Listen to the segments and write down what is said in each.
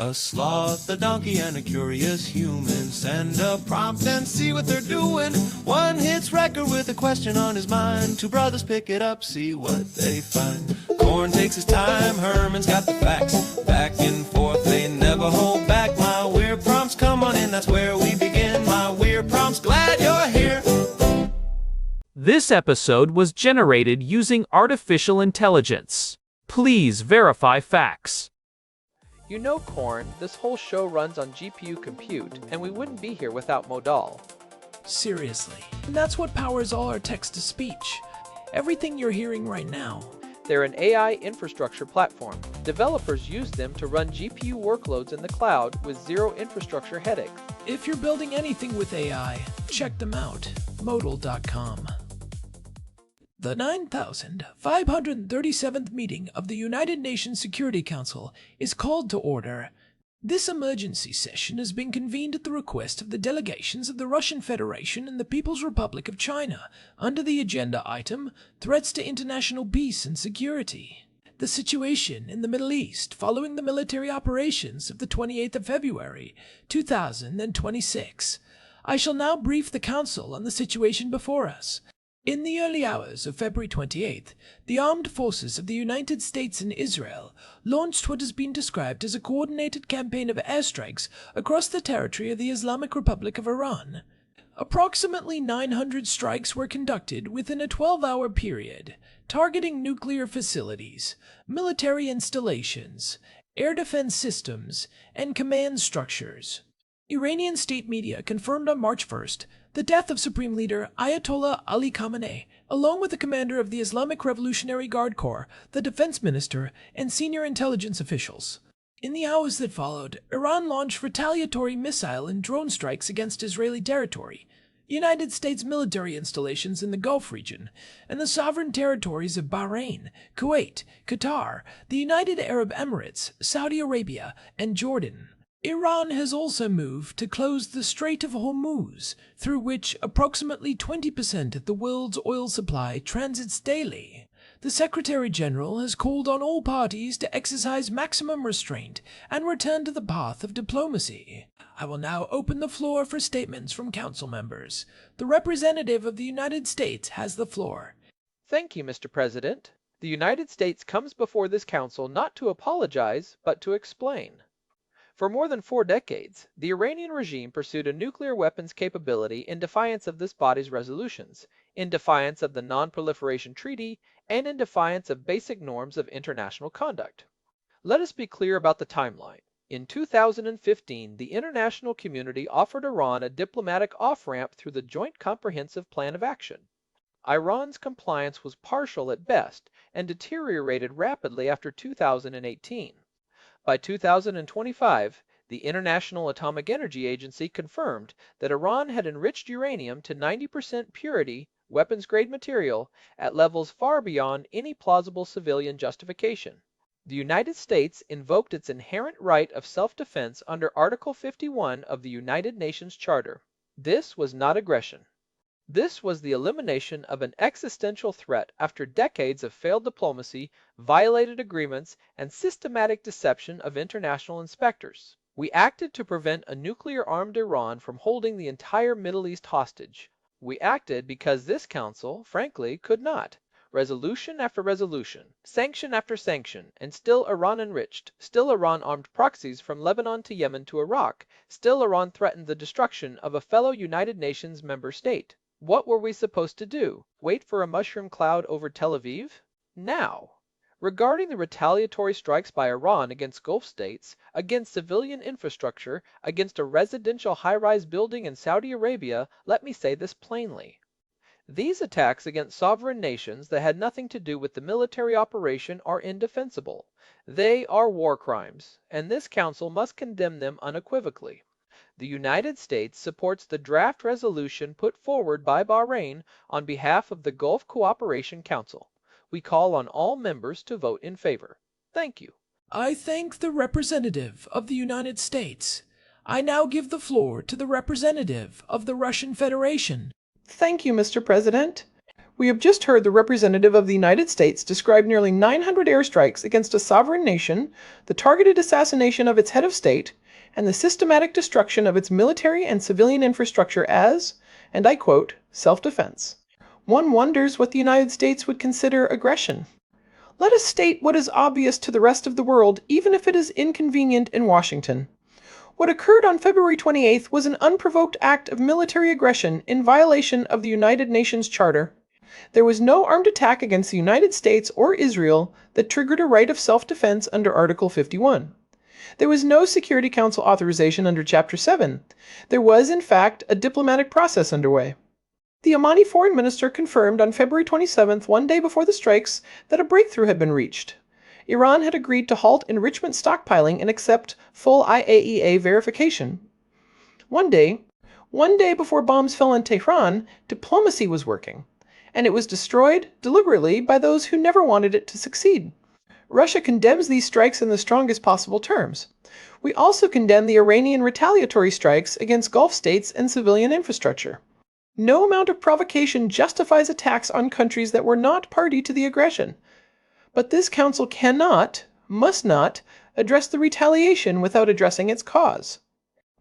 A sloth, a donkey, and a curious human. Send a prompt and see what they're doing. One hits record with a question on his mind. Two brothers pick it up, see what they find. Corn takes his time, Herman's got the facts. Back and forth, they never hold back. My weird prompts, come on in, that's where we begin. My weird prompts, glad you're here. This episode was generated using artificial intelligence. Please verify facts. You know, Corn, this whole show runs on GPU compute, and we wouldn't be here without Modal. Seriously. And that's what powers all our text-to-speech. Everything you're hearing right now. They're an AI infrastructure platform. Developers use them to run GPU workloads in the cloud with zero infrastructure headaches. If you're building anything with AI, check them out. Modal.com. The 9,537th meeting of the United Nations Security Council is called to order. This emergency session has been convened at the request of the delegations of the Russian Federation and the People's Republic of China under the agenda item, Threats to International Peace and Security. The situation in the Middle East following the military operations of the 28th of February, 2026. I shall now brief the Council on the situation before us. In the early hours of February 28th, the armed forces of the United States and Israel launched what has been described as a coordinated campaign of airstrikes across the territory of the Islamic Republic of Iran. Approximately 900 strikes were conducted within a 12-hour period, targeting nuclear facilities, military installations, air defense systems, and command structures. Iranian state media confirmed on March 1st the death of Supreme Leader Ayatollah Ali Khamenei, along with the commander of the Islamic Revolutionary Guard Corps, the defense minister, and senior intelligence officials. In the hours that followed, Iran launched retaliatory missile and drone strikes against Israeli territory, United States military installations in the Gulf region, and the sovereign territories of Bahrain, Kuwait, Qatar, the United Arab Emirates, Saudi Arabia, and Jordan. Iran has also moved to close the Strait of Hormuz, through which approximately 20% of the world's oil supply transits daily. The Secretary General has called on all parties to exercise maximum restraint and return to the path of diplomacy. I will now open the floor for statements from Council members. The representative of the United States has the floor. Thank you, Mr. President. The United States comes before this Council not to apologize, but to explain. For more than 4 decades, the Iranian regime pursued a nuclear weapons capability in defiance of this body's resolutions, in defiance of the Non-Proliferation Treaty, and in defiance of basic norms of international conduct. Let us be clear about the timeline. In 2015, the international community offered Iran a diplomatic off-ramp through the Joint Comprehensive Plan of Action. Iran's compliance was partial at best and deteriorated rapidly after 2018. By 2025, the International Atomic Energy Agency confirmed that Iran had enriched uranium to 90% purity, weapons-grade material, at levels far beyond any plausible civilian justification. The United States invoked its inherent right of self-defense under Article 51 of the United Nations Charter. This was not aggression. This was the elimination of an existential threat after decades of failed diplomacy, violated agreements, and systematic deception of international inspectors. We acted to prevent a nuclear-armed Iran from holding the entire Middle East hostage. We acted because this Council, frankly, could not. Resolution after resolution, sanction after sanction, and still Iran enriched, still Iran armed proxies from Lebanon to Yemen to Iraq, still Iran threatened the destruction of a fellow United Nations member state. What were we supposed to do? Wait for a mushroom cloud over Tel Aviv? Now. Regarding the retaliatory strikes by Iran against Gulf states, against civilian infrastructure, against a residential high-rise building in Saudi Arabia, let me say this plainly. These attacks against sovereign nations that had nothing to do with the military operation are indefensible. They are war crimes, and this Council must condemn them unequivocally. The United States supports the draft resolution put forward by Bahrain on behalf of the Gulf Cooperation Council. We call on all members to vote in favor. Thank you. I thank the representative of the United States. I now give the floor to the representative of the Russian Federation. Thank you, Mr. President. We have just heard the representative of the United States describe nearly 900 airstrikes against a sovereign nation, the targeted assassination of its head of state, and the systematic destruction of its military and civilian infrastructure as, and I quote, self-defense. One wonders what the United States would consider aggression. Let us state what is obvious to the rest of the world, even if it is inconvenient in Washington. What occurred on February 28th was an unprovoked act of military aggression in violation of the United Nations Charter. There was no armed attack against the United States or Israel that triggered a right of self-defense under Article 51. There was no Security Council authorization under Chapter 7. There was, in fact, a diplomatic process underway. The Omani foreign minister confirmed on February 27th, one day before the strikes, that a breakthrough had been reached. Iran had agreed to halt enrichment stockpiling and accept full IAEA verification. One day before bombs fell on Tehran, diplomacy was working, and it was destroyed deliberately by those who never wanted it to succeed. Russia condemns these strikes in the strongest possible terms. We also condemn the Iranian retaliatory strikes against Gulf states and civilian infrastructure. No amount of provocation justifies attacks on countries that were not party to the aggression. But this council cannot, must not, address the retaliation without addressing its cause.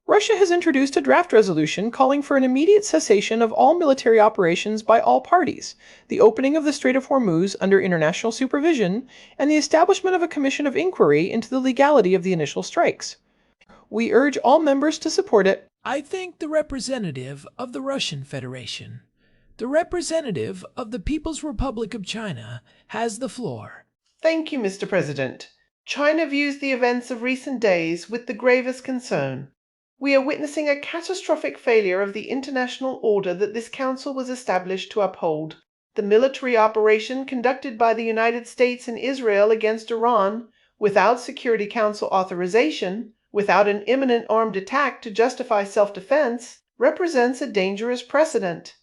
Russia has introduced a draft resolution calling for an immediate cessation of all military operations by all parties, the opening of the Strait of Hormuz under international supervision, and the establishment of a commission of inquiry into the legality of the initial strikes. We urge all members to support it. I thank the representative of the Russian Federation. The representative of the People's Republic of China has the floor. Thank you, Mr. President. China views the events of recent days with the gravest concern. We are witnessing a catastrophic failure of the international order that this council was established to uphold. The military operation conducted by the United States and Israel against Iran, without Security Council authorization, without an imminent armed attack to justify self-defense, represents a dangerous precedent.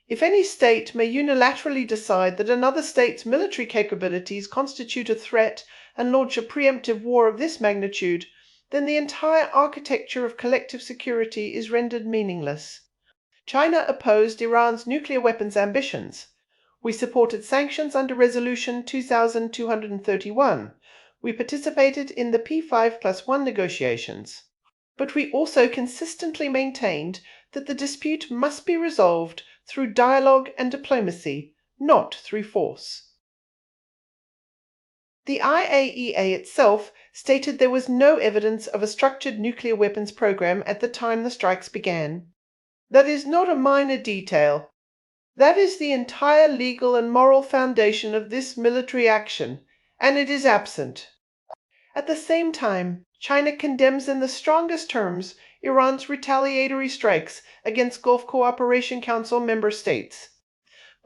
If any state may unilaterally decide that another state's military capabilities constitute a threat and launch a preemptive war of this magnitude, then the entire architecture of collective security is rendered meaningless. China opposed Iran's nuclear weapons ambitions. We supported sanctions under Resolution 2231. We participated in the P5+1 negotiations. But we also consistently maintained that the dispute must be resolved through dialogue and diplomacy, not through force. The IAEA itself stated there was no evidence of a structured nuclear weapons program at the time the strikes began. That is not a minor detail. That is the entire legal and moral foundation of this military action, and it is absent. At the same time, China condemns in the strongest terms Iran's retaliatory strikes against Gulf Cooperation Council member states.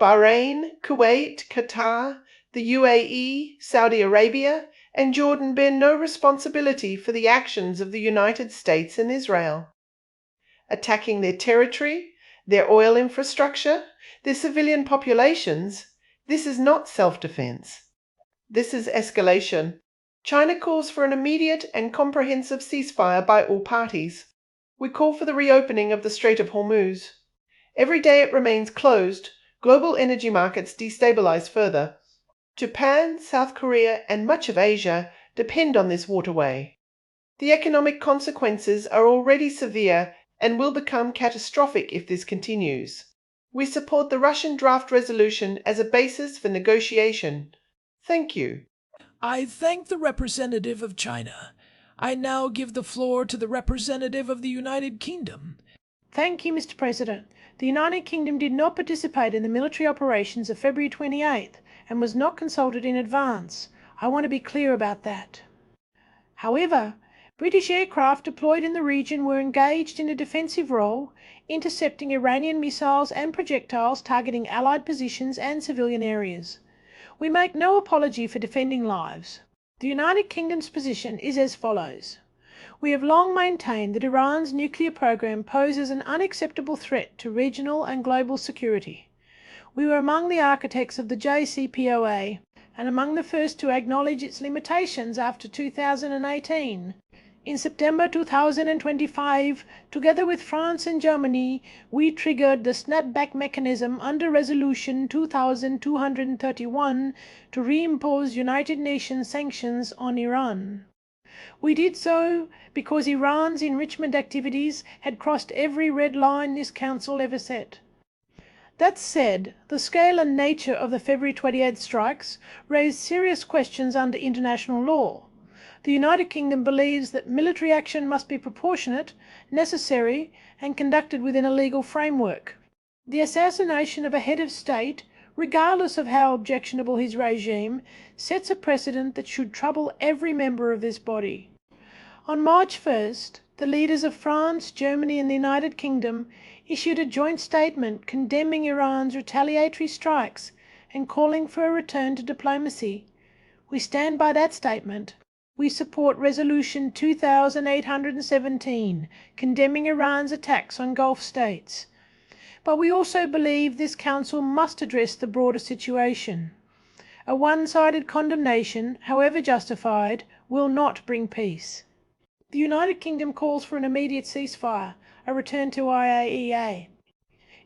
Bahrain, Kuwait, Qatar, the UAE, Saudi Arabia, and Jordan bear no responsibility for the actions of the United States and Israel. Attacking their territory, their oil infrastructure, their civilian populations, this is not self-defense. This is escalation. China calls for an immediate and comprehensive ceasefire by all parties. We call for the reopening of the Strait of Hormuz. Every day it remains closed, global energy markets destabilize further. Japan, South Korea, and much of Asia depend on this waterway. The economic consequences are already severe and will become catastrophic if this continues. We support the Russian draft resolution as a basis for negotiation. Thank you. I thank the representative of China. I now give the floor to the representative of the United Kingdom. Thank you, Mr. President. The United Kingdom did not participate in the military operations of February 28th and was not consulted in advance. I want to be clear about that. However, British aircraft deployed in the region were engaged in a defensive role, intercepting Iranian missiles and projectiles targeting Allied positions and civilian areas. We make no apology for defending lives. The United Kingdom's position is as follows. We have long maintained that Iran's nuclear program poses an unacceptable threat to regional and global security. We were among the architects of the JCPOA and among the first to acknowledge its limitations after 2018. In September 2025, together with France and Germany, we triggered the snapback mechanism under Resolution 2231 to reimpose United Nations sanctions on Iran. We did so because Iran's enrichment activities had crossed every red line this Council ever set. That said, the scale and nature of the February 28th strikes raised serious questions under international law. The United Kingdom believes that military action must be proportionate, necessary, and conducted within a legal framework. The assassination of a head of state, regardless of how objectionable his regime, sets a precedent that should trouble every member of this body. On March 1st, the leaders of France, Germany, and the United Kingdom issued a joint statement condemning Iran's retaliatory strikes and calling for a return to diplomacy. We stand by that statement. We support Resolution 2817, condemning Iran's attacks on Gulf states. But we also believe this Council must address the broader situation. A one-sided condemnation, however justified, will not bring peace. The United Kingdom calls for an immediate ceasefire, a return to IAEA,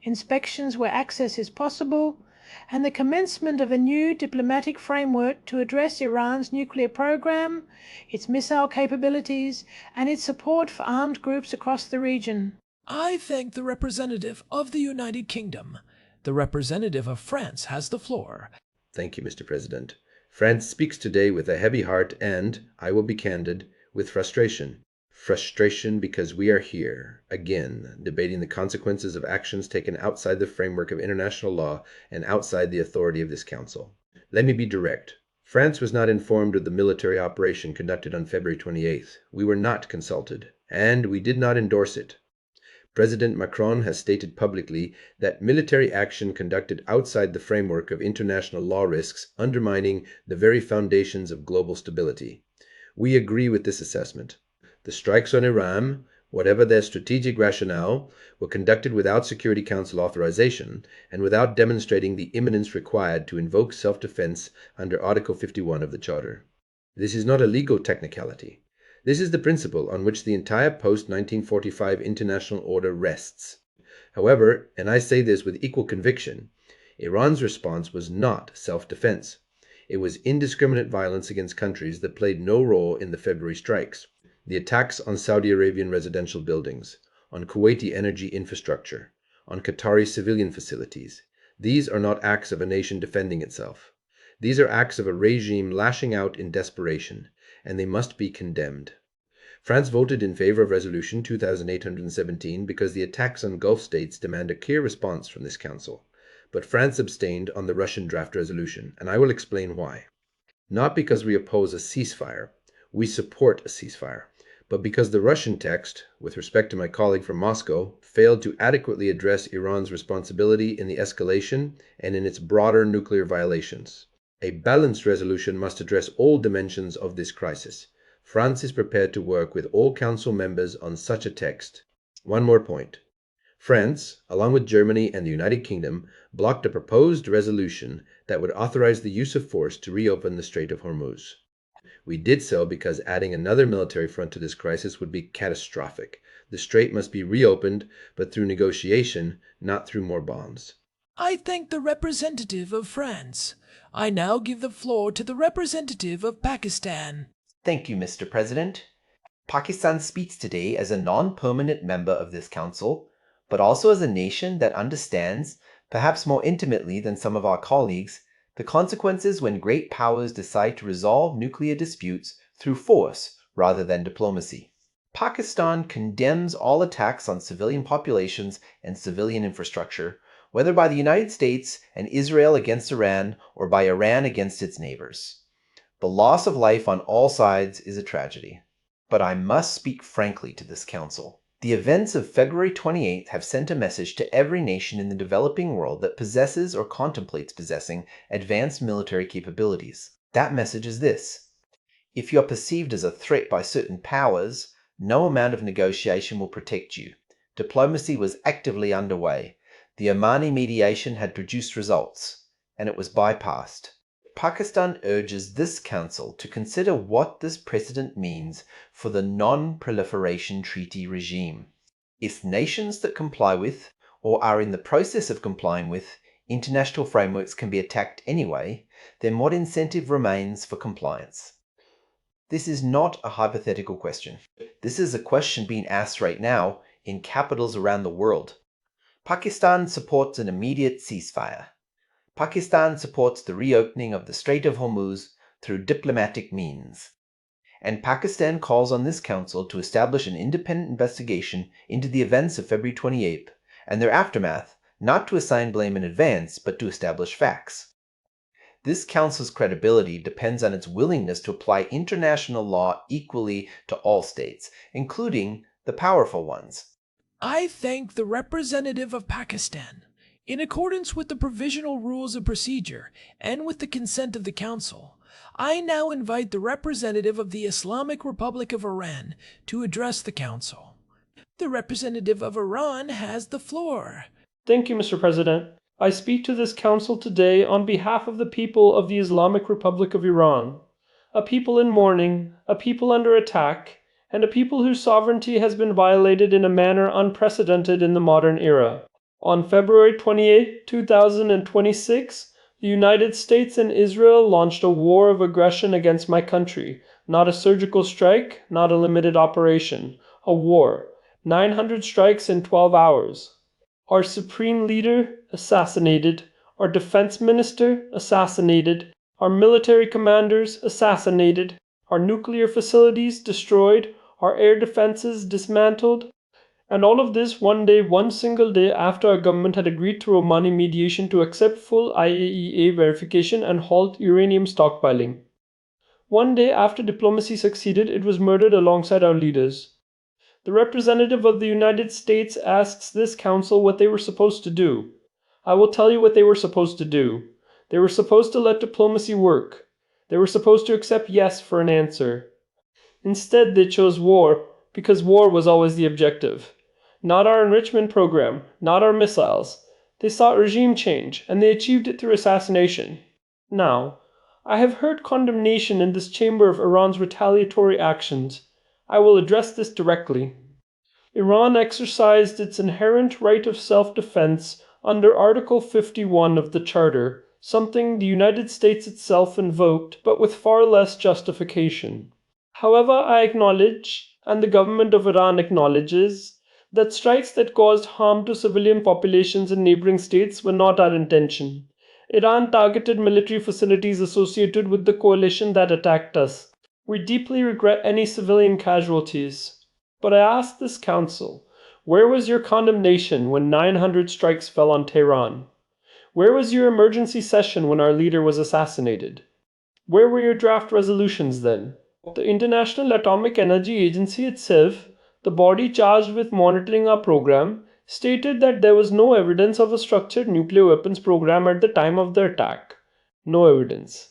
inspections where access is possible, and the commencement of a new diplomatic framework to address Iran's nuclear program, its missile capabilities, and its support for armed groups across the region. I thank the representative of the United Kingdom. The representative of France has the floor. Thank you, Mr. President. France speaks today with a heavy heart and, I will be candid, with frustration. Frustration because we are here, again, debating the consequences of actions taken outside the framework of international law and outside the authority of this Council. Let me be direct. France was not informed of the military operation conducted on February 28th. We were not consulted, and we did not endorse it. President Macron has stated publicly that military action conducted outside the framework of international law risks undermining the very foundations of global stability. We agree with this assessment. The strikes on Iran, whatever their strategic rationale, were conducted without Security Council authorization and without demonstrating the imminence required to invoke self-defense under Article 51 of the Charter. This is not a legal technicality. This is the principle on which the entire post-1945 international order rests. However, and I say this with equal conviction, Iran's response was not self-defense. It was indiscriminate violence against countries that played no role in the February strikes. The attacks on Saudi Arabian residential buildings, on Kuwaiti energy infrastructure, on Qatari civilian facilities. These are not acts of a nation defending itself. These are acts of a regime lashing out in desperation, and they must be condemned. France voted in favor of Resolution 2817 because the attacks on Gulf states demand a clear response from this Council. But France abstained on the Russian draft resolution, and I will explain why. Not because we oppose a ceasefire. We support a ceasefire. But because the Russian text, with respect to my colleague from Moscow, failed to adequately address Iran's responsibility in the escalation and in its broader nuclear violations. A balanced resolution must address all dimensions of this crisis. France is prepared to work with all Council members on such a text. One more point. France, along with Germany and the United Kingdom, blocked a proposed resolution that would authorize the use of force to reopen the Strait of Hormuz. We did so because adding another military front to this crisis would be catastrophic. The strait must be reopened, but through negotiation, not through more bombs. I thank the representative of France. I now give the floor to the representative of Pakistan. Thank you, Mr. President. Pakistan speaks today as a non-permanent member of this council, but also as a nation that understands, perhaps more intimately than some of our colleagues, the consequences when great powers decide to resolve nuclear disputes through force rather than diplomacy. Pakistan condemns all attacks on civilian populations and civilian infrastructure, whether by the United States and Israel against Iran or by Iran against its neighbors. The loss of life on all sides is a tragedy. But I must speak frankly to this council. The events of February 28th have sent a message to every nation in the developing world that possesses or contemplates possessing advanced military capabilities. That message is this: if you are perceived as a threat by certain powers, no amount of negotiation will protect you. Diplomacy was actively underway. The Omani mediation had produced results, and it was bypassed. Pakistan urges this Council to consider what this precedent means for the Non-Proliferation Treaty regime. If nations that comply with, or are in the process of complying with, international frameworks can be attacked anyway, then what incentive remains for compliance? This is not a hypothetical question. This is a question being asked right now in capitals around the world. Pakistan supports an immediate ceasefire. Pakistan supports the reopening of the Strait of Hormuz through diplomatic means. And Pakistan calls on this Council to establish an independent investigation into the events of February 28th and their aftermath, not to assign blame in advance, but to establish facts. This Council's credibility depends on its willingness to apply international law equally to all states, including the powerful ones. I thank the representative of Pakistan. In accordance with the provisional rules of procedure and with the consent of the Council, I now invite the representative of the Islamic Republic of Iran to address the Council. The representative of Iran has the floor. Thank you, Mr. President. I speak to this Council today on behalf of the people of the Islamic Republic of Iran, a people in mourning, a people under attack, and a people whose sovereignty has been violated in a manner unprecedented in the modern era. On February 28, 2026, the United States and Israel launched a war of aggression against my country, not a surgical strike, not a limited operation, a war. 900 strikes in 12 hours. Our supreme leader assassinated, our defense minister assassinated, our military commanders assassinated, our nuclear facilities destroyed, our air defenses dismantled, and all of this one single day after our government had agreed through Omani mediation to accept full IAEA verification and halt uranium stockpiling. One day after diplomacy succeeded, it was murdered alongside our leaders. The representative of the United States asks this Council what they were supposed to do. I will tell you what they were supposed to do. They were supposed to let diplomacy work. They were supposed to accept yes for an answer. Instead, they chose war, because war was always the objective. Not our enrichment program, not our missiles. They sought regime change, and they achieved it through assassination. Now, I have heard condemnation in this chamber of Iran's retaliatory actions. I will address this directly. Iran exercised its inherent right of self-defense under Article 51 of the Charter, something the United States itself invoked, but with far less justification. However, I acknowledge, and the government of Iran acknowledges, that strikes that caused harm to civilian populations in neighboring states were not our intention. Iran targeted military facilities associated with the coalition that attacked us. We deeply regret any civilian casualties. But I ask this Council, where was your condemnation when 900 strikes fell on Tehran? Where was your emergency session when our leader was assassinated? Where were your draft resolutions then? The International Atomic Energy Agency itself, the body charged with monitoring our program, stated that there was no evidence of a structured nuclear weapons program at the time of the attack. No evidence.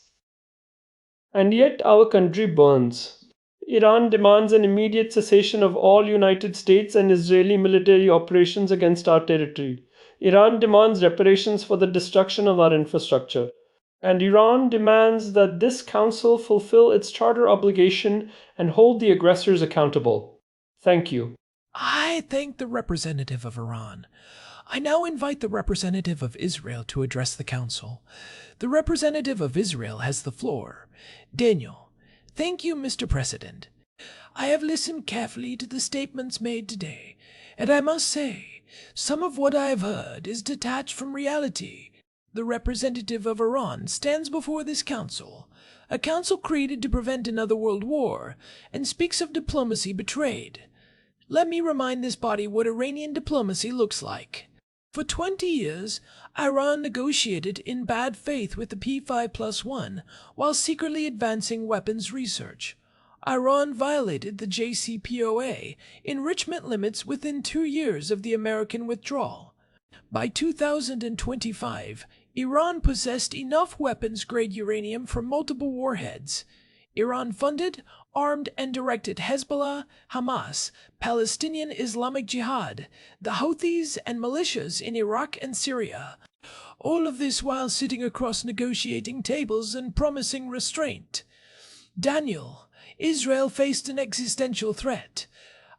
And yet our country burns. Iran demands an immediate cessation of all United States and Israeli military operations against our territory. Iran demands reparations for the destruction of our infrastructure. And Iran demands that this Council fulfill its charter obligation and hold the aggressors accountable. Thank you. I thank the representative of Iran. I now invite the representative of Israel to address the Council. The representative of Israel has the floor. Daniel. Thank you, Mr. President. I have listened carefully to the statements made today, and I must say, some of what I have heard is detached from reality. The representative of Iran stands before this council, a council created to prevent another world war, and speaks of diplomacy betrayed. Let me remind this body what Iranian diplomacy looks like. For 20 years, Iran negotiated in bad faith with the P5+1 while secretly advancing weapons research. Iran violated the JCPOA enrichment limits within 2 years of the American withdrawal. By 2025, Iran possessed enough weapons-grade uranium for multiple warheads. Iran funded, armed, and directed Hezbollah, Hamas, Palestinian Islamic Jihad, the Houthis, and militias in Iraq and Syria. All of this while sitting across negotiating tables and promising restraint. Daniel, Israel faced an existential threat.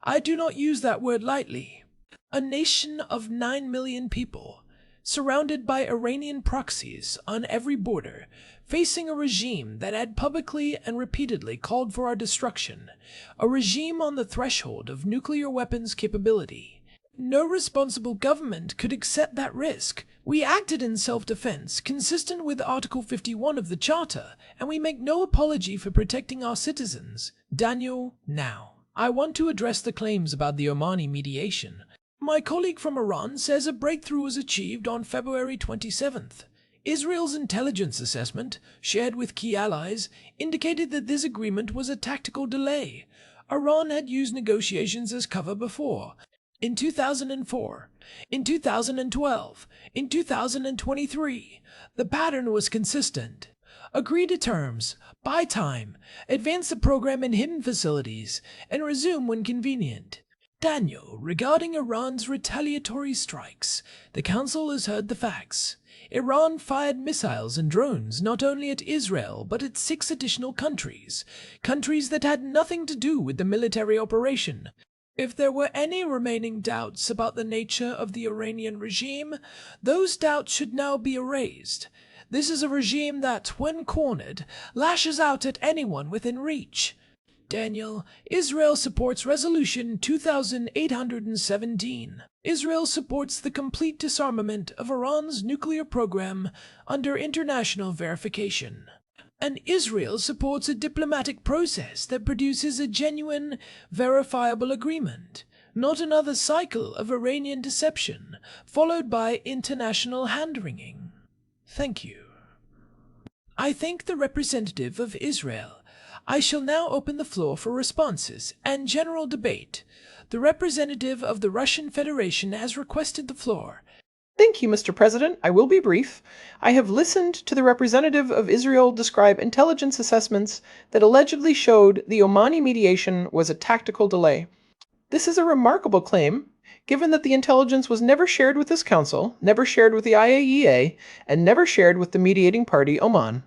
I do not use that word lightly. A nation of 9 million people, surrounded by Iranian proxies on every border, facing a regime that had publicly and repeatedly called for our destruction, a regime on the threshold of nuclear weapons capability. No responsible government could accept that risk. We acted in self-defense, consistent with Article 51 of the Charter, and we make no apology for protecting our citizens. Daniel, now, I want to address the claims about the Omani mediation. My colleague from Iran says a breakthrough was achieved on February 27th. Israel's intelligence assessment, shared with key allies, indicated that this agreement was a tactical delay. Iran had used negotiations as cover before. In 2004, in 2012, in 2023, the pattern was consistent. Agree to terms, buy time, advance the program in hidden facilities, and resume when convenient. Daniel, regarding Iran's retaliatory strikes, the Council has heard the facts. Iran fired missiles and drones not only at Israel but at 6 additional countries that had nothing to do with the military operation. If there were any remaining doubts about the nature of the Iranian regime, those doubts should now be erased. This is a regime that, when cornered, lashes out at anyone within reach. Daniel, Israel supports Resolution 2817. Israel supports the complete disarmament of Iran's nuclear program under international verification. And Israel supports a diplomatic process that produces a genuine, verifiable agreement, not another cycle of Iranian deception, followed by international hand-wringing. Thank you. I thank the representative of Israel. I shall now open the floor for responses and general debate. The representative of the Russian Federation has requested the floor. Thank you, Mr. President. I will be brief. I have listened to the representative of Israel describe intelligence assessments that allegedly showed the Omani mediation was a tactical delay. This is a remarkable claim, given that the intelligence was never shared with this council, never shared with the IAEA, and never shared with the mediating party, Oman.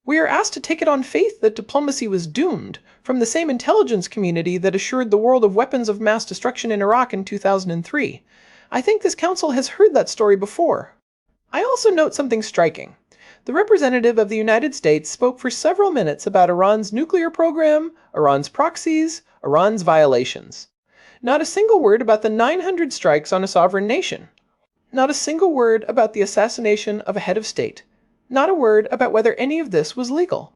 We are asked to take it on faith that diplomacy was doomed from the same intelligence community that assured the world of weapons of mass destruction in Iraq in 2003. I think this council has heard that story before. I also note something striking. The representative of the United States spoke for several minutes about Iran's nuclear program, Iran's proxies, Iran's violations. Not a single word about the 900 strikes on a sovereign nation. Not a single word about the assassination of a head of state. Not a word about whether any of this was legal.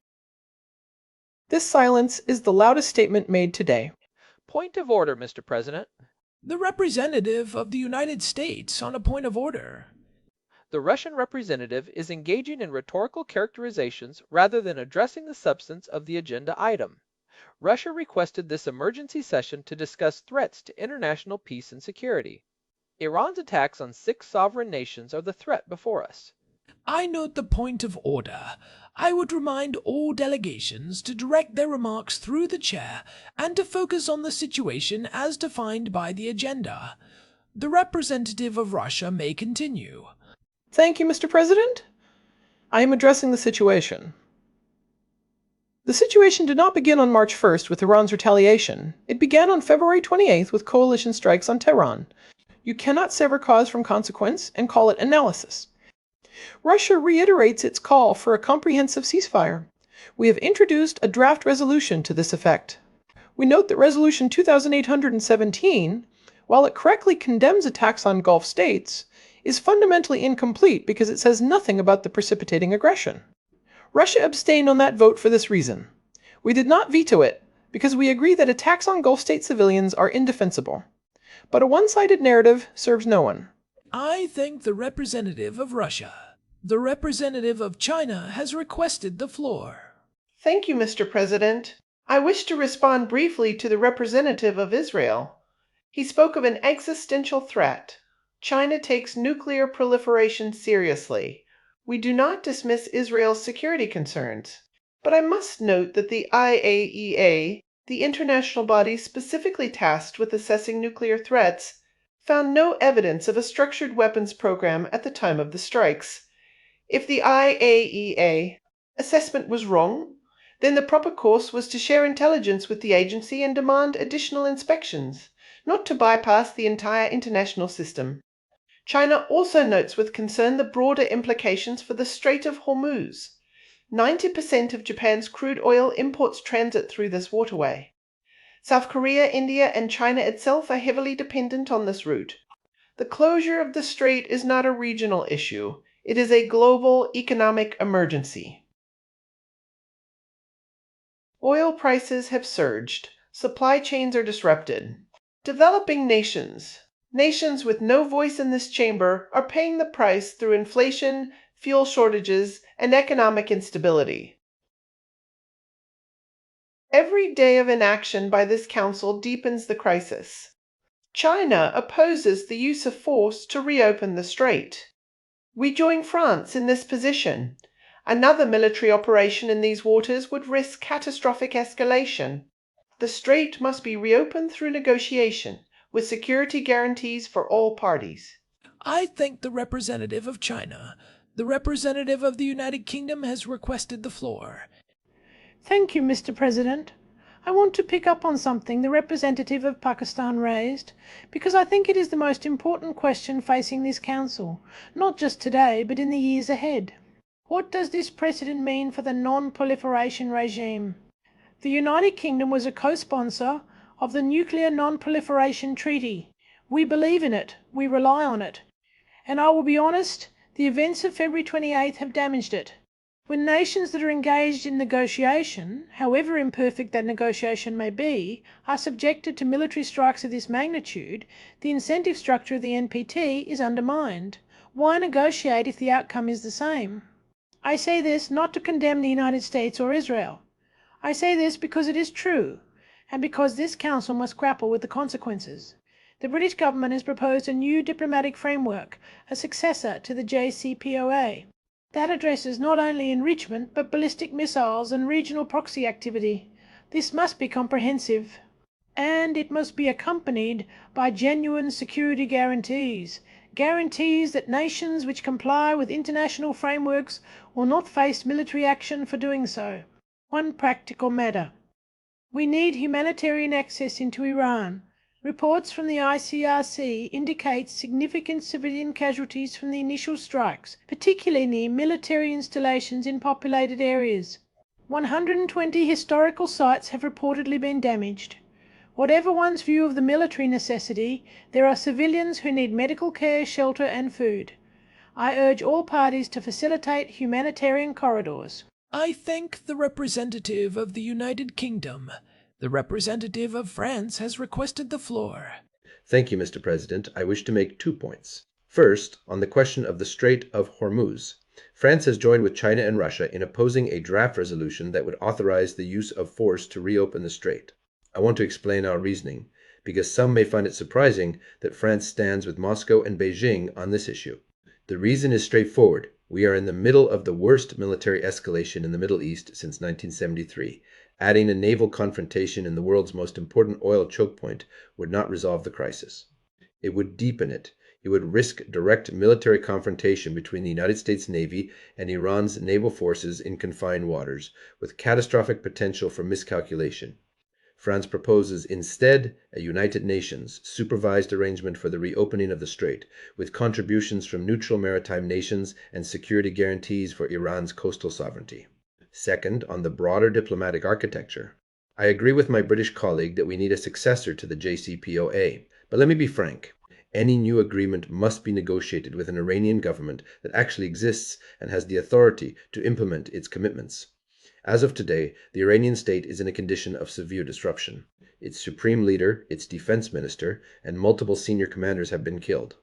This silence is the loudest statement made today. Point of order, Mr. President. The representative of the United States on a point of order. The Russian representative is engaging in rhetorical characterizations rather than addressing the substance of the agenda item. Russia requested this emergency session to discuss threats to international peace and security. Iran's attacks on 6 sovereign nations are the threat before us. I note the point of order. I would remind all delegations to direct their remarks through the chair and to focus on the situation as defined by the agenda. The representative of Russia may continue. Thank you, Mr. President. I am addressing the situation. The situation did not begin on March 1st with Iran's retaliation. It began on February 28th with coalition strikes on Tehran. You cannot sever cause from consequence and call it analysis. Russia reiterates its call for a comprehensive ceasefire. We have introduced a draft resolution to this effect. We note that Resolution 2817, while it correctly condemns attacks on Gulf states, is fundamentally incomplete because it says nothing about the precipitating aggression. Russia abstained on that vote for this reason. We did not veto it because we agree that attacks on Gulf state civilians are indefensible. But a one-sided narrative serves no one. I thank the representative of Russia. The representative of China has requested the floor. Thank you, Mr. President. I wish to respond briefly to the representative of Israel. He spoke of an existential threat. China takes nuclear proliferation seriously. We do not dismiss Israel's security concerns. But I must note that the IAEA, the international body specifically tasked with assessing nuclear threats, found no evidence of a structured weapons program at the time of the strikes. If the IAEA assessment was wrong, then the proper course was to share intelligence with the agency and demand additional inspections, not to bypass the entire international system. China also notes with concern the broader implications for the Strait of Hormuz. 90% of Japan's crude oil imports transit through this waterway. South Korea, India, and China itself are heavily dependent on this route. The closure of the strait is not a regional issue. It is a global economic emergency. Oil prices have surged. Supply chains are disrupted. Developing nations with no voice in this chamber, are paying the price through inflation, fuel shortages, and economic instability. Every day of inaction by this council deepens the crisis. China opposes the use of force to reopen the strait. We join France in this position. Another military operation in these waters would risk catastrophic escalation. The strait must be reopened through negotiation, with security guarantees for all parties. I thank the representative of China. The representative of the United Kingdom has requested the floor. Thank you, Mr. President. I want to pick up on something the representative of Pakistan raised, because I think it is the most important question facing this Council, not just today, but in the years ahead. What does this precedent mean for the non-proliferation regime? The United Kingdom was a co-sponsor of the Nuclear Non-Proliferation Treaty. We believe in it, we rely on it. And I will be honest, the events of February 28th have damaged it. When nations that are engaged in negotiation, however imperfect that negotiation may be, are subjected to military strikes of this magnitude, the incentive structure of the NPT is undermined. Why negotiate if the outcome is the same? I say this not to condemn the United States or Israel. I say this because it is true, and because this Council must grapple with the consequences. The British government has proposed a new diplomatic framework, a successor to the JCPOA. That addresses not only enrichment but ballistic missiles and regional proxy activity. This must be comprehensive. And it must be accompanied by genuine security guarantees. Guarantees that nations which comply with international frameworks will not face military action for doing so. One practical matter. We need humanitarian access into Iran. Reports from the ICRC indicate significant civilian casualties from the initial strikes, particularly near military installations in populated areas. 120 historical sites have reportedly been damaged. Whatever one's view of the military necessity, there are civilians who need medical care, shelter and food. I urge all parties to facilitate humanitarian corridors. I thank the representative of the United Kingdom. The representative of France has requested the floor. Thank you, Mr. President. I wish to make 2 points. First, on the question of the Strait of Hormuz. France has joined with China and Russia in opposing a draft resolution that would authorize the use of force to reopen the strait. I want to explain our reasoning, because some may find it surprising that France stands with Moscow and Beijing on this issue. The reason is straightforward. We are in the middle of the worst military escalation in the Middle East since 1973. Adding a naval confrontation in the world's most important oil choke point would not resolve the crisis. It would deepen it. It would risk direct military confrontation between the United States Navy and Iran's naval forces in confined waters, with catastrophic potential for miscalculation. France proposes instead a United Nations supervised arrangement for the reopening of the strait, with contributions from neutral maritime nations and security guarantees for Iran's coastal sovereignty. Second, on the broader diplomatic architecture. I agree with my British colleague that we need a successor to the JCPOA, but let me be frank. Any new agreement must be negotiated with an Iranian government that actually exists and has the authority to implement its commitments. As of today, the Iranian state is in a condition of severe disruption. Its supreme leader, its defense minister, and multiple senior commanders have been killed.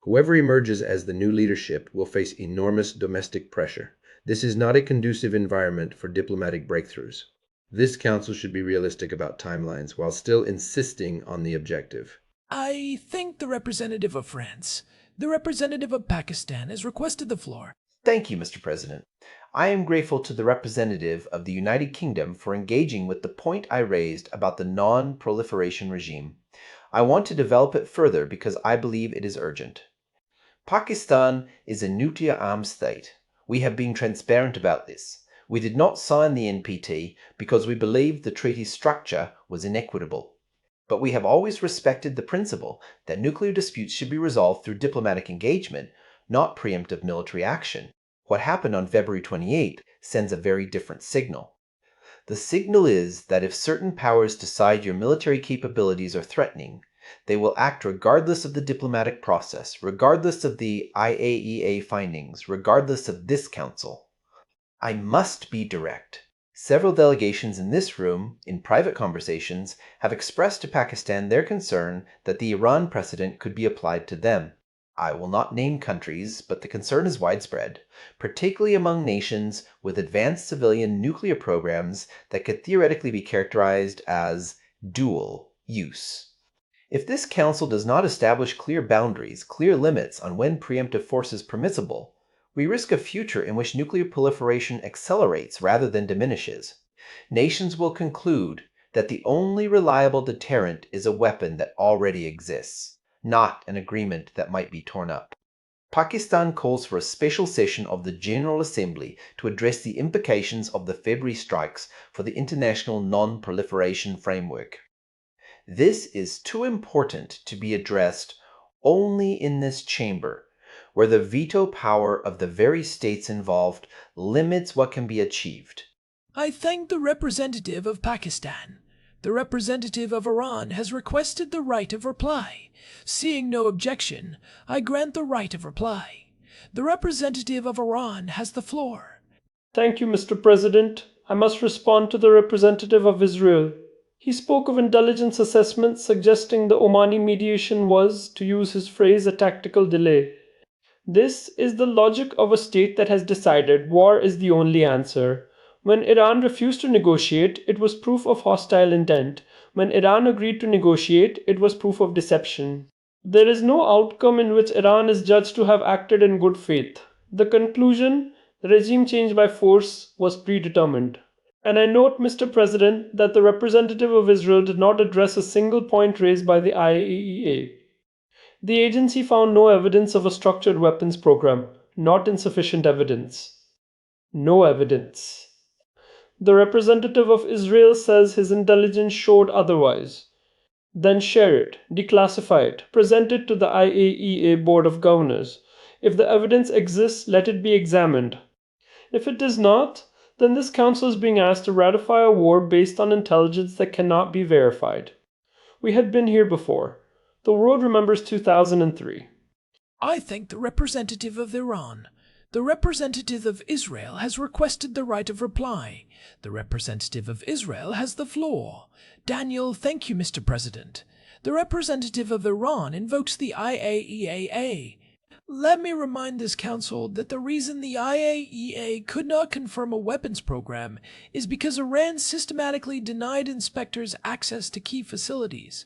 Whoever emerges as the new leadership will face enormous domestic pressure. This is not a conducive environment for diplomatic breakthroughs. This council should be realistic about timelines while still insisting on the objective. I thank the representative of France. The representative of Pakistan has requested the floor. Thank you, Mr. President. I am grateful to the representative of the United Kingdom for engaging with the point I raised about the non-proliferation regime. I want to develop it further because I believe it is urgent. Pakistan is a nuclear arms state. We have been transparent about this. We did not sign the NPT because we believed the treaty's structure was inequitable. But we have always respected the principle that nuclear disputes should be resolved through diplomatic engagement, not preemptive military action. What happened on February 28 sends a very different signal. The signal is that if certain powers decide your military capabilities are threatening, they will act regardless of the diplomatic process, regardless of the IAEA findings, regardless of this council. I must be direct. Several delegations in this room, in private conversations, have expressed to Pakistan their concern that the Iran precedent could be applied to them. I will not name countries, but the concern is widespread, particularly among nations with advanced civilian nuclear programs that could theoretically be characterized as dual use. If this council does not establish clear boundaries, clear limits on when preemptive force is permissible, we risk a future in which nuclear proliferation accelerates rather than diminishes. Nations will conclude that the only reliable deterrent is a weapon that already exists, not an agreement that might be torn up. Pakistan calls for a special session of the General Assembly to address the implications of the February strikes for the international non-proliferation framework. This is too important to be addressed only in this chamber, where the veto power of the very states involved limits what can be achieved. I thank the representative of Pakistan. The representative of Iran has requested the right of reply. Seeing no objection, I grant the right of reply. The representative of Iran has the floor. Thank you, Mr. President. I must respond to the representative of Israel. He spoke of intelligence assessments suggesting the Omani mediation was, to use his phrase, a tactical delay. This is the logic of a state that has decided war is the only answer. When Iran refused to negotiate, it was proof of hostile intent. When Iran agreed to negotiate, it was proof of deception. There is no outcome in which Iran is judged to have acted in good faith. The conclusion, the regime change by force, was predetermined. And I note, Mr. President, that the representative of Israel did not address a single point raised by the IAEA. The agency found no evidence of a structured weapons program, not insufficient evidence. No evidence. The representative of Israel says his intelligence showed otherwise. Then share it, declassify it, present it to the IAEA Board of Governors. If the evidence exists, let it be examined. If it does not, then this council is being asked to ratify a war based on intelligence that cannot be verified. We had been here before. The world remembers 2003. I thank the representative of Iran. The representative of Israel has requested the right of reply. The representative of Israel has the floor. Daniel, thank you, Mr. President. The representative of Iran invokes the IAEA. Let me remind this council that the reason the IAEA could not confirm a weapons program is because Iran systematically denied inspectors access to key facilities.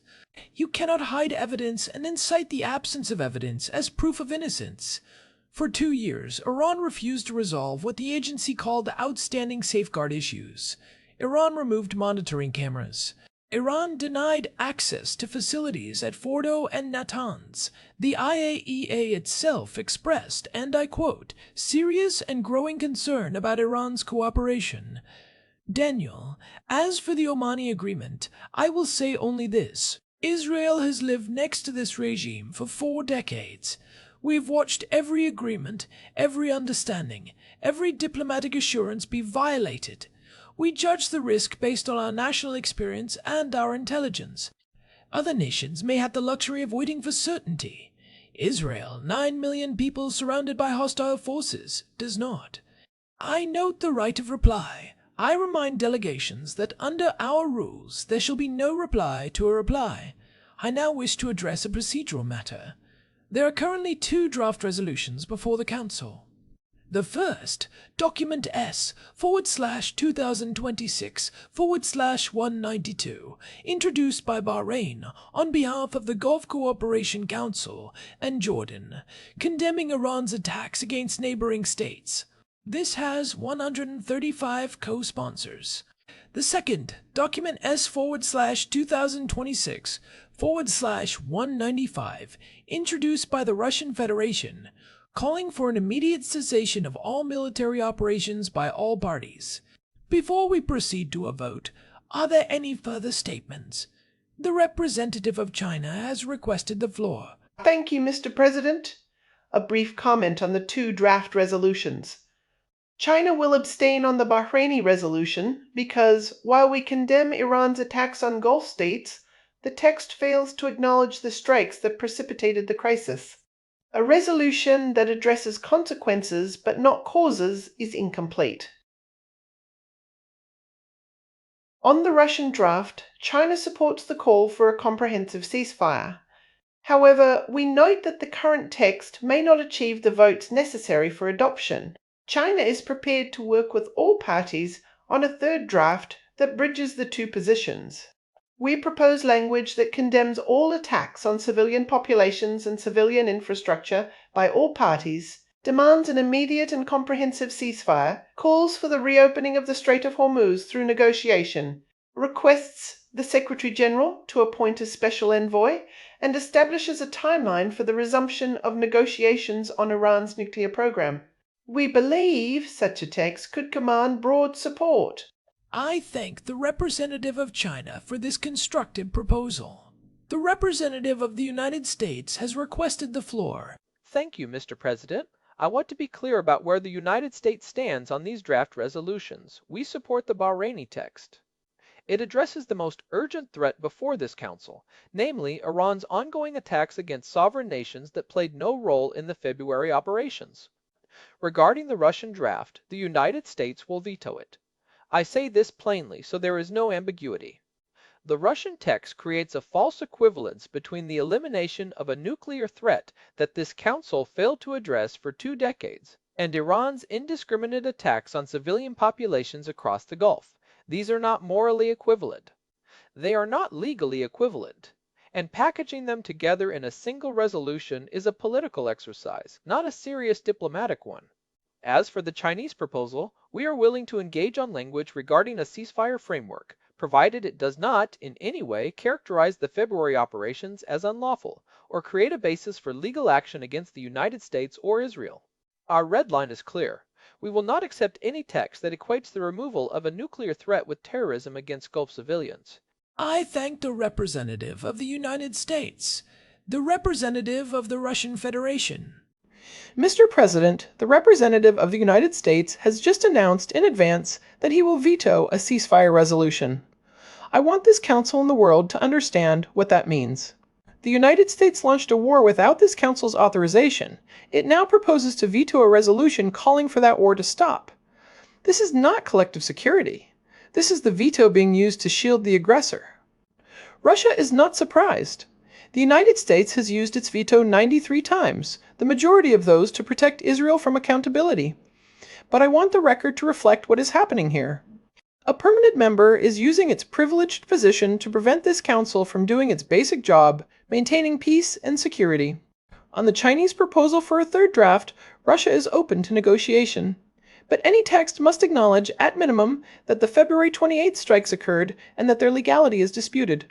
You cannot hide evidence and then cite the absence of evidence as proof of innocence. For 2 years, Iran refused to resolve what the agency called outstanding safeguard issues. Iran removed monitoring cameras. Iran denied access to facilities at Fordo and Natanz. The IAEA itself expressed, and I quote, serious and growing concern about Iran's cooperation. Daniel, as for the Omani agreement, I will say only this. Israel has lived next to this regime for 4 decades. We've watched every agreement, every understanding, every diplomatic assurance be violated. We judge the risk based on our national experience and our intelligence. Other nations may have the luxury of waiting for certainty. Israel, 9 million people surrounded by hostile forces, does not. I note the right of reply. I remind delegations that under our rules there shall be no reply to a reply. I now wish to address a procedural matter. There are currently 2 draft resolutions before the Council. The first, Document S/2026/192, introduced by Bahrain on behalf of the Gulf Cooperation Council and Jordan, condemning Iran's attacks against neighboring states. This has 135 co-sponsors. The second, document S/2026/195, introduced by the Russian Federation, calling for an immediate cessation of all military operations by all parties. Before we proceed to a vote, are there any further statements? The representative of China has requested the floor. Thank you, Mr. President. A brief comment on the two draft resolutions. China will abstain on the Bahraini resolution because, while we condemn Iran's attacks on Gulf states, the text fails to acknowledge the strikes that precipitated the crisis. A resolution that addresses consequences but not causes is incomplete. On the Russian draft, China supports the call for a comprehensive ceasefire. However, we note that the current text may not achieve the votes necessary for adoption. China is prepared to work with all parties on a third draft that bridges the two positions. We propose language that condemns all attacks on civilian populations and civilian infrastructure by all parties, demands an immediate and comprehensive ceasefire, calls for the reopening of the Strait of Hormuz through negotiation, requests the Secretary General to appoint a special envoy, and establishes a timeline for the resumption of negotiations on Iran's nuclear program. We believe such a text could command broad support. I thank the representative of China for this constructive proposal. The representative of the United States has requested the floor. Thank you, Mr. President. I want to be clear about where the United States stands on these draft resolutions. We support the Bahraini text. It addresses the most urgent threat before this council, namely Iran's ongoing attacks against sovereign nations that played no role in the February operations. Regarding the Russian draft, the United States will veto it. I say this plainly so there is no ambiguity. The Russian text creates a false equivalence between the elimination of a nuclear threat that this council failed to address for 2 decades and Iran's indiscriminate attacks on civilian populations across the Gulf. These are not morally equivalent. They are not legally equivalent. And packaging them together in a single resolution is a political exercise, not a serious diplomatic one. As for the Chinese proposal, we are willing to engage on language regarding a ceasefire framework, provided it does not, in any way, characterize the February operations as unlawful, or create a basis for legal action against the United States or Israel. Our red line is clear. We will not accept any text that equates the removal of a nuclear threat with terrorism against Gulf civilians. I thank the representative of the United States. The representative of the Russian Federation. Mr. President, the representative of the United States has just announced in advance that he will veto a ceasefire resolution. I want this council and the world to understand what that means. The United States launched a war without this council's authorization. It now proposes to veto a resolution calling for that war to stop. This is not collective security. This is the veto being used to shield the aggressor. Russia is not surprised. The United States has used its veto 93 times, the majority of those to protect Israel from accountability. But I want the record to reflect what is happening here. A permanent member is using its privileged position to prevent this council from doing its basic job, maintaining peace and security. On the Chinese proposal for a third draft, Russia is open to negotiation. But any text must acknowledge, at minimum, that the February 28th strikes occurred and that their legality is disputed.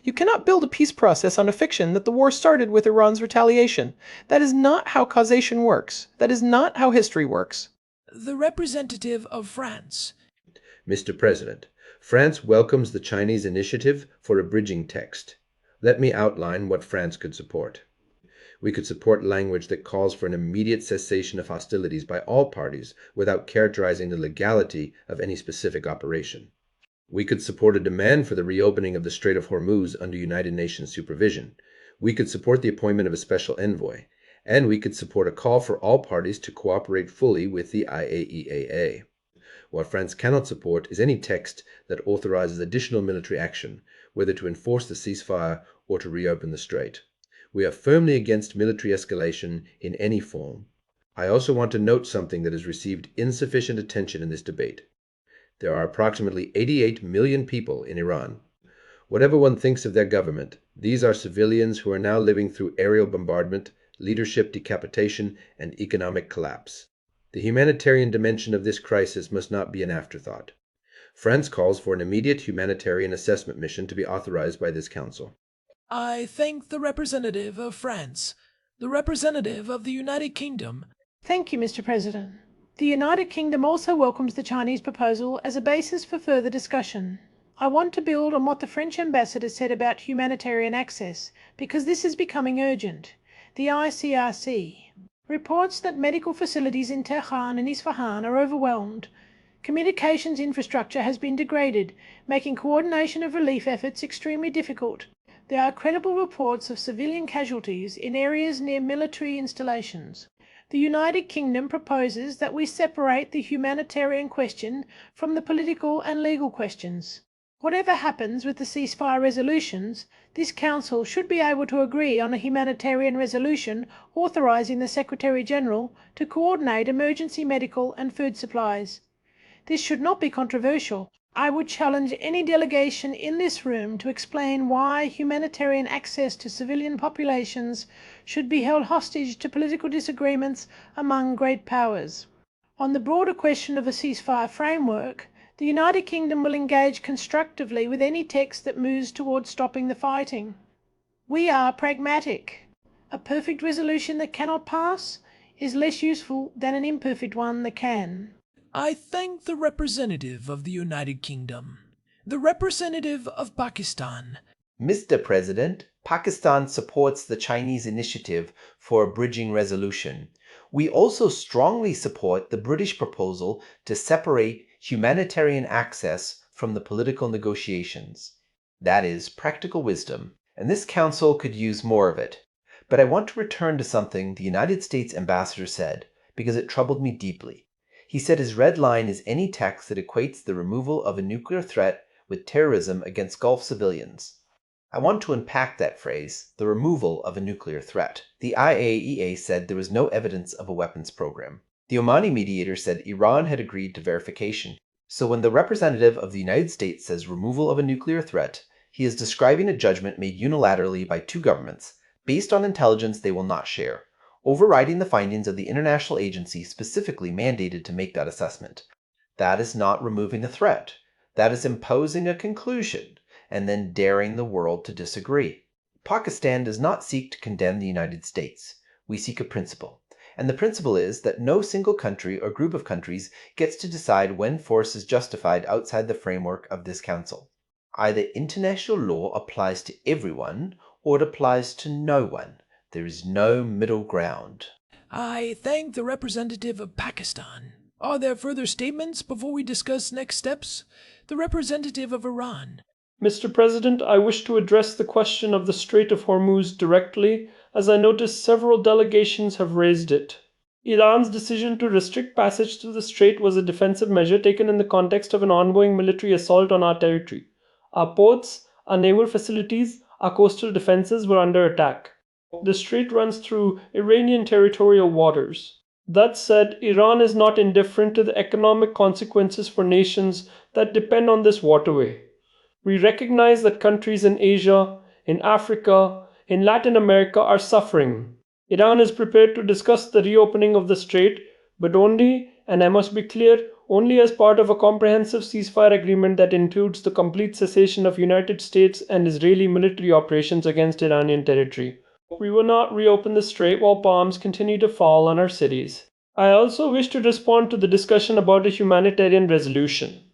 You cannot build a peace process on a fiction that the war started with Iran's retaliation. That is not how causation works. That is not how history works. The representative of France. Mr. President, France welcomes the Chinese initiative for a bridging text. Let me outline what France could support. We could support language that calls for an immediate cessation of hostilities by all parties without characterizing the legality of any specific operation. We could support a demand for the reopening of the Strait of Hormuz under United Nations supervision. We could support the appointment of a special envoy. And we could support a call for all parties to cooperate fully with the IAEA. What France cannot support is any text that authorizes additional military action, whether to enforce the ceasefire or to reopen the strait. We are firmly against military escalation in any form. I also want to note something that has received insufficient attention in this debate. There are approximately 88 million people in Iran. Whatever one thinks of their government, these are civilians who are now living through aerial bombardment, leadership decapitation, and economic collapse. The humanitarian dimension of this crisis must not be an afterthought. France calls for an immediate humanitarian assessment mission to be authorized by this Council. I thank the representative of France, the representative of the United Kingdom. Thank you, Mr. President. The United Kingdom also welcomes the Chinese proposal as a basis for further discussion. I want to build on what the French ambassador said about humanitarian access, because this is becoming urgent. The ICRC reports that medical facilities in Tehran and Isfahan are overwhelmed. Communications infrastructure has been degraded, making coordination of relief efforts extremely difficult. There are credible reports of civilian casualties in areas near military installations. The United Kingdom proposes that we separate the humanitarian question from the political and legal questions. Whatever happens with the ceasefire resolutions, this Council should be able to agree on a humanitarian resolution authorizing the Secretary-General to coordinate emergency medical and food supplies. This should not be controversial. I would challenge any delegation in this room to explain why humanitarian access to civilian populations should be held hostage to political disagreements among great powers. On the broader question of a ceasefire framework, the United Kingdom will engage constructively with any text that moves towards stopping the fighting. We are pragmatic. A perfect resolution that cannot pass is less useful than an imperfect one that can. I thank the representative of the United Kingdom, the representative of Pakistan. Mr. President, Pakistan supports the Chinese initiative for a bridging resolution. We also strongly support the British proposal to separate humanitarian access from the political negotiations. That is practical wisdom, and this Council could use more of it. But I want to return to something the United States ambassador said, because it troubled me deeply. He said his red line is any text that equates the removal of a nuclear threat with terrorism against Gulf civilians. I want to unpack that phrase, the removal of a nuclear threat. The IAEA said there was no evidence of a weapons program. The Omani mediator said Iran had agreed to verification. So when the representative of the United States says removal of a nuclear threat, he is describing a judgment made unilaterally by two governments, based on intelligence they will not share, overriding the findings of the international agency specifically mandated to make that assessment. That is not removing a threat. That is imposing a conclusion, and then daring the world to disagree. Pakistan does not seek to condemn the United States. We seek a principle. And the principle is that no single country or group of countries gets to decide when force is justified outside the framework of this Council. Either international law applies to everyone, or it applies to no one. There is no middle ground. I thank the representative of Pakistan. Are there further statements before we discuss next steps? The representative of Iran. Mr. President, I wish to address the question of the Strait of Hormuz directly, as I notice several delegations have raised it. Iran's decision to restrict passage through the strait was a defensive measure taken in the context of an ongoing military assault on our territory. Our ports, our naval facilities, our coastal defenses were under attack. The strait runs through Iranian territorial waters. That said, Iran is not indifferent to the economic consequences for nations that depend on this waterway. We recognize that countries in Asia, in Africa, in Latin America are suffering. Iran is prepared to discuss the reopening of the strait, but only, and I must be clear, only as part of a comprehensive ceasefire agreement that includes the complete cessation of United States and Israeli military operations against Iranian territory. We will not reopen the strait while bombs continue to fall on our cities. I also wish to respond to the discussion about a humanitarian resolution.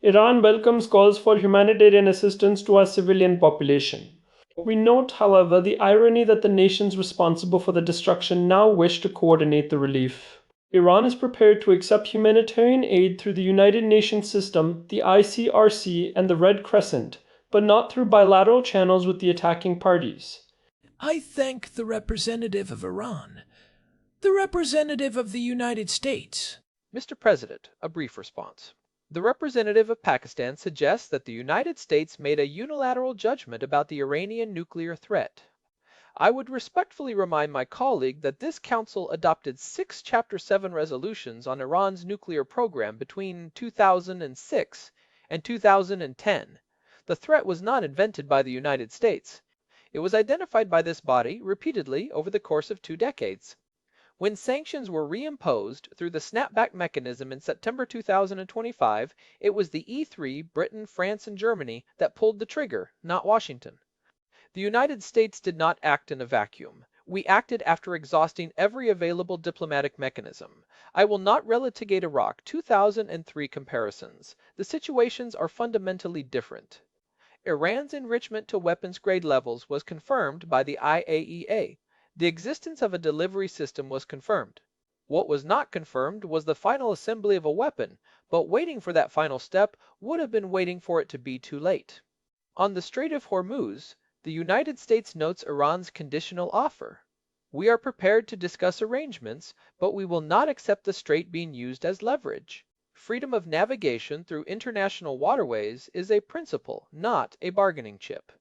Iran welcomes calls for humanitarian assistance to our civilian population. We note, however, the irony that the nations responsible for the destruction now wish to coordinate the relief. Iran is prepared to accept humanitarian aid through the United Nations system, the ICRC, and the Red Crescent, but not through bilateral channels with the attacking parties. I thank the representative of Iran, the representative of the United States. Mr. President, a brief response. The representative of Pakistan suggests that the United States made a unilateral judgment about the Iranian nuclear threat. I would respectfully remind my colleague that this Council adopted 6 Chapter 7 resolutions on Iran's nuclear program between 2006 and 2010. The threat was not invented by the United States. It was identified by this body repeatedly over the course of 2 decades. When sanctions were reimposed through the snapback mechanism in September 2025, it was the E3, Britain, France, and Germany that pulled the trigger, not Washington. The United States did not act in a vacuum. We acted after exhausting every available diplomatic mechanism. I will not relitigate Iraq 2003 comparisons. The situations are fundamentally different. Iran's enrichment to weapons grade levels was confirmed by the IAEA. The existence of a delivery system was confirmed. What was not confirmed was the final assembly of a weapon, but waiting for that final step would have been waiting for it to be too late. On the Strait of Hormuz, the United States notes Iran's conditional offer. We are prepared to discuss arrangements, but we will not accept the strait being used as leverage. Freedom of navigation through international waterways is a principle, not a bargaining chip.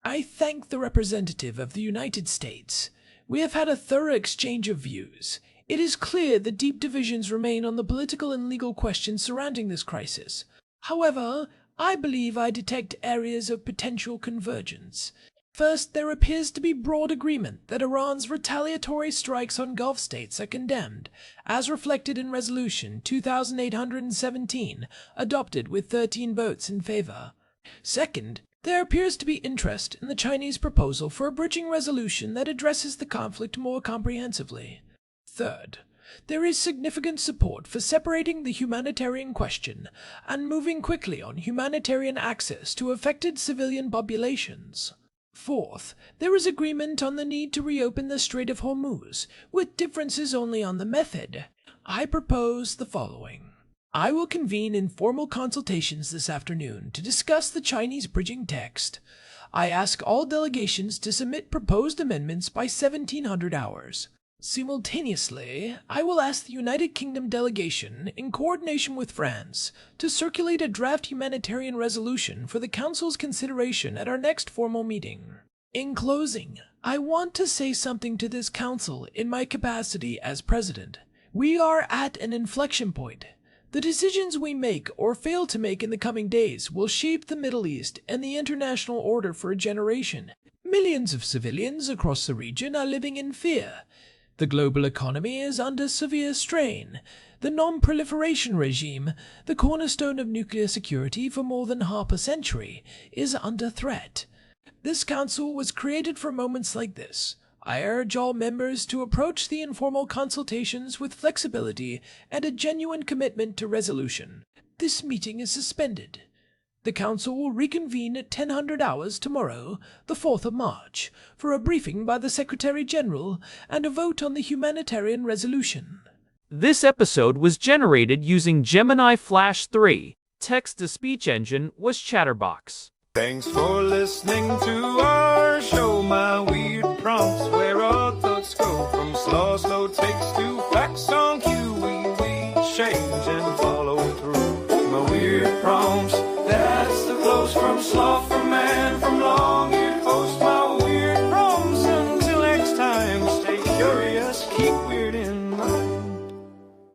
I thank the representative of the United States. We have had a thorough exchange of views. It is clear that deep divisions remain on the political and legal questions surrounding this crisis. However, I believe I detect areas of potential convergence. First, there appears to be broad agreement that Iran's retaliatory strikes on Gulf states are condemned, as reflected in Resolution 2817, adopted with 13 votes in favor. Second, there appears to be interest in the Chinese proposal for a bridging resolution that addresses the conflict more comprehensively. Third, there is significant support for separating the humanitarian question and moving quickly on humanitarian access to affected civilian populations. Fourth, there is agreement on the need to reopen the Strait of Hormuz, with differences only on the method. I propose the following. I will convene informal consultations this afternoon to discuss the Chinese bridging text. I ask all delegations to submit proposed amendments by 1700 hours. Simultaneously, I will ask the United Kingdom delegation, in coordination with France, to circulate a draft humanitarian resolution for the Council's consideration at our next formal meeting. In closing, I want to say something to this Council in my capacity as President. We are at an inflection point. The decisions we make or fail to make in the coming days will shape the Middle East and the international order for a generation. Millions of civilians across the region are living in fear. The global economy is under severe strain. The non-proliferation regime, the cornerstone of nuclear security for more than half a century, is under threat. This council was created for moments like this. I urge all members to approach the informal consultations with flexibility and a genuine commitment to resolution. This meeting is suspended. The Council will reconvene at 1000 hours tomorrow, the 4th of March, for a briefing by the Secretary-General and a vote on the humanitarian resolution. This episode was generated using Gemini Flash 3. Text-to-speech engine was Chatterbox. Thanks for listening to our show. My weird prompts